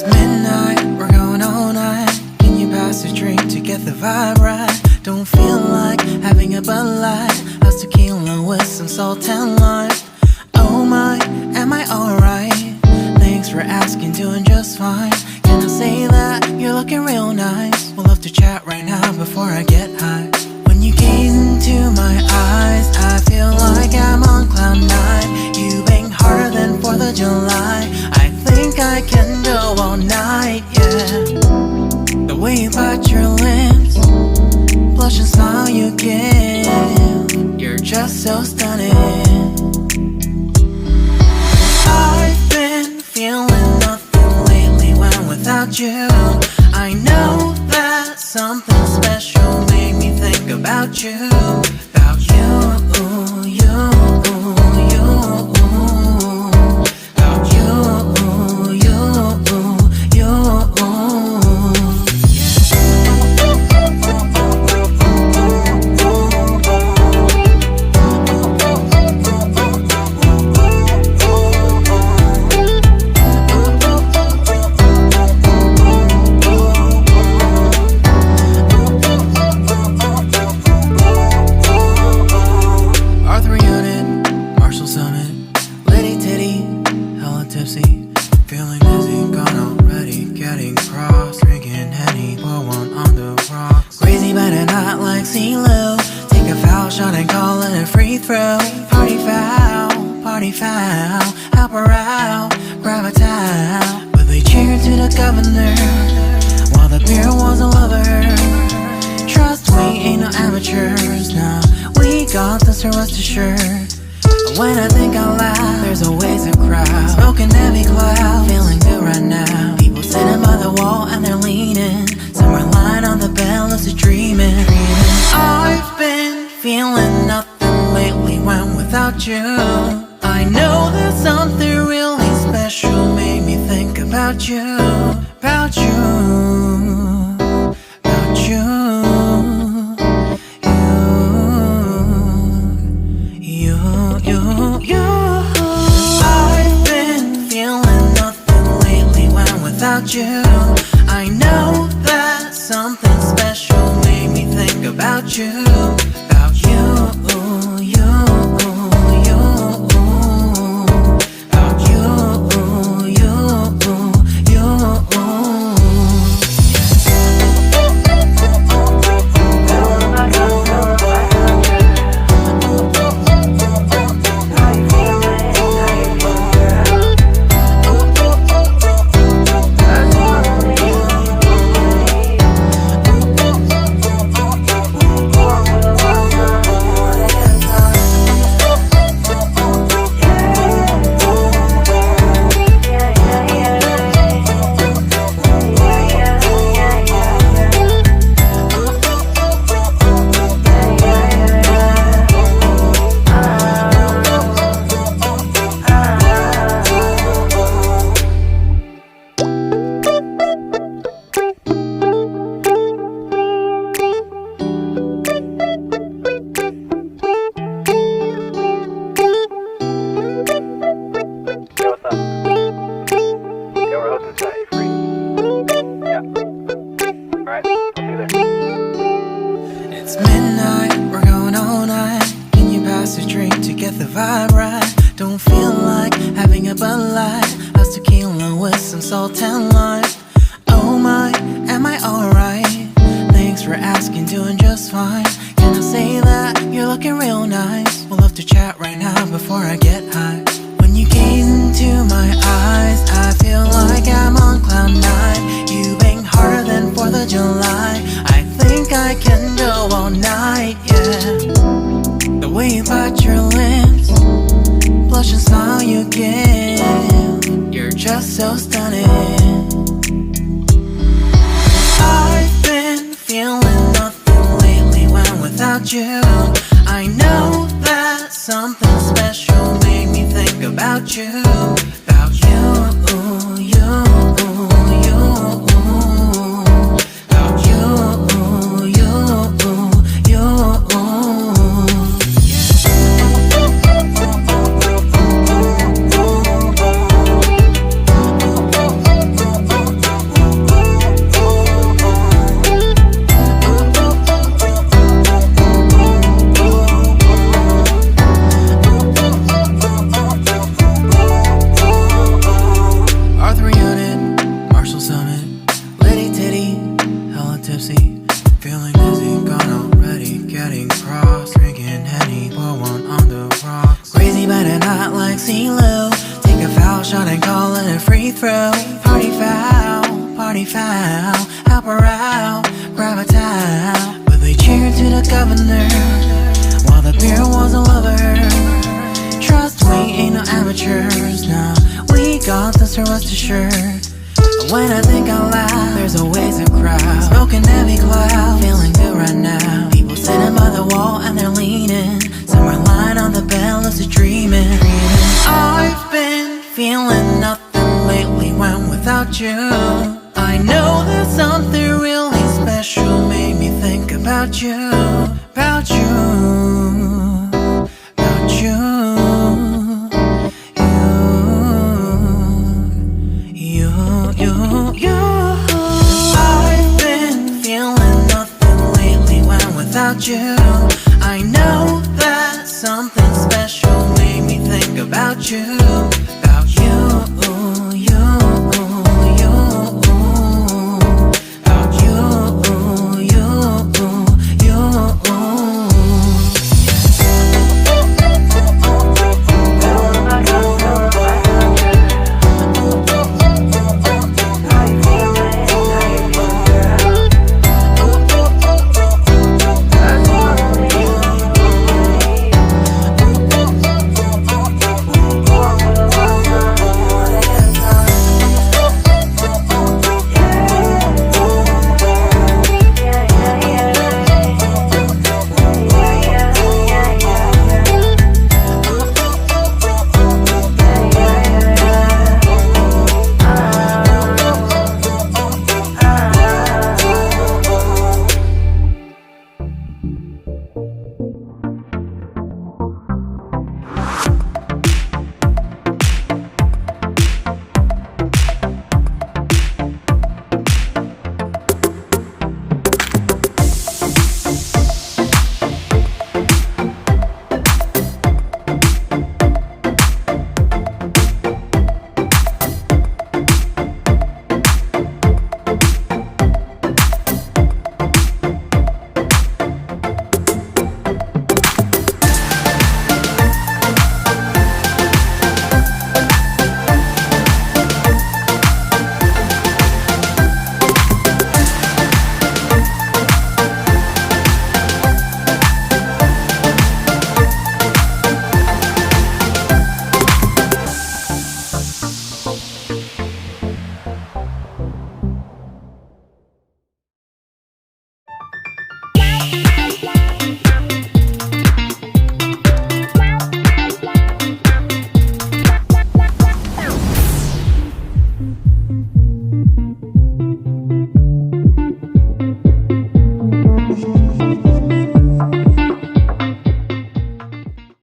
It's midnight, we're going all night. Can you pass a drink to get the vibe right? Don't feel like having a Bud Light. How's tequila with some salt and lime? Oh my, am I alright? Thanks for asking, doing just fine. Can I say that you're looking real nice? We'll love to chat right now before I get high. When you gaze into my eyes, I feel like I'm on cloud nine. You bang harder than 4th of July. I think I can go all night, yeah. The way you bite your lips, blush and smile you give, you're just so stunning. I've been feeling nothing lately when without you. I know that something special made me think about you. About you, you, you. About you, you, you. Feeling dizzy, gone already, getting cross. Drinking Henny, pour one on the rocks. Crazy but not like CIELO. Take a foul shot and call it a free throw. Party foul, help her out, grab a towel. But they cheered to the governor, while the beer was a lover. Trust we ain't no amateurs, nah. We got this, so rest assured. When I think out loud, there's always a crowd. Smoking heavy cloud, feeling good right now. People sitting by the wall and they're leaning. Some are lying on the bed, lucid dreaming. I've been feeling nothing lately when without you. I know that something really special made me think about you. About you, about you. I've been feeling nothing lately when without you. I know that something special made me think about you. About you, you, you. About you, you, you. It's midnight, we're going all night. Can you pass a drink to get the vibe right? Don't feel like having a Bud Light. How's tequila with some salt and lime? Oh my, am I alright? Thanks for asking, doing just fine. Can I say that you're looking real nice? We'll love to chat right now before I get high. When you gaze into my eyes, I feel like I'm on cloud nine. You bang harder than 4th of July. I think I can go all night, yeah. The way you bite your lips, blush and smile you give, you're just so stunning. I've been feeling nothing lately when without you. I know that something special made me think about you. About you, you, you. About you, you, you. throw. Party foul, help her out, grab a towel. But they cheered to the governor, while the beer was all over her. Trust we ain't no amateurs, nah, we got this, rest assured. When I think out loud, there's always a crowd, smoking heavy cloud, feeling good right now. People sitting by the wall and they're leaning, some are lying on the bed, lucid dreaming. I've been feeling nothing lately when without you. I know that something really special made me think about you, about you, about you, you. I've been feeling nothing lately when without you. I know that something special made me think about you.